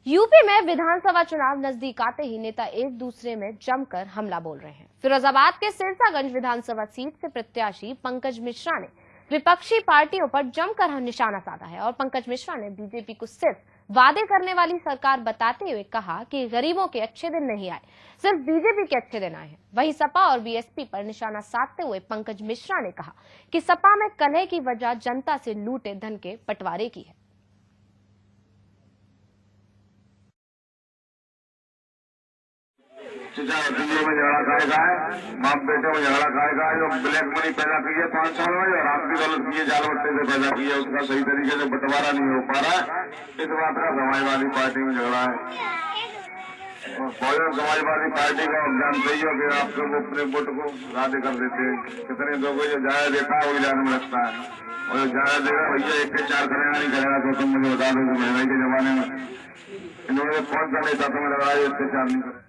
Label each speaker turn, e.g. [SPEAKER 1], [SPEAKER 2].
[SPEAKER 1] UP में विधानसभा चुनाव नजदीक आते ही नेता एक दूसरे में जमकर हमला बोल रहे हैं। फिरोजाबाद के सिरसागंज विधानसभा सीट से प्रत्याशी पंकज मिश्रा ने विपक्षी पार्टियों पर जमकर निशाना साधा है और पंकज मिश्रा ने बीजेपी को सिर्फ वादे करने वाली सरकार बताते हुए कहा कि गरीबों के अच्छे दिन नहीं आए, सिर्फ बीजेपी के अच्छे दिन आए हैं। वहीं सपा और बीएसपी पर निशाना साधते हुए पंकज मिश्रा ने कहा कि सपा में कलह की वजह जनता से लूटे धन के बंटवारे की है।
[SPEAKER 2] दिल्ली में झगड़ा खाएगा है, बाप बेटे में झगड़ा खाएगा है। जो ब्लैक मनी पैदा की है 5 साल में, और आपकी गलत की है, जाल बट्टे से पैदा की है, उसका सही तरीके से बंटवारा नहीं हो पा रहा है। इस बात का समाजवादी पार्टी में झगड़ा है। बहुजन समाजवादी पार्टी का आप जानते ही हो कि आपके अपने वोट को राधे कर देते हैं। कितने लोगों जो जाया देता है वही जाने में लगता है, और जो जाया देगा भैया 1 के 4 करेगा नहीं करेगा। तो तुम मुझे बता दो कि महंगाई के जमाने में इन्होंने कौन सा नेता तुम्हें लगा 1 के 4 नहीं करे।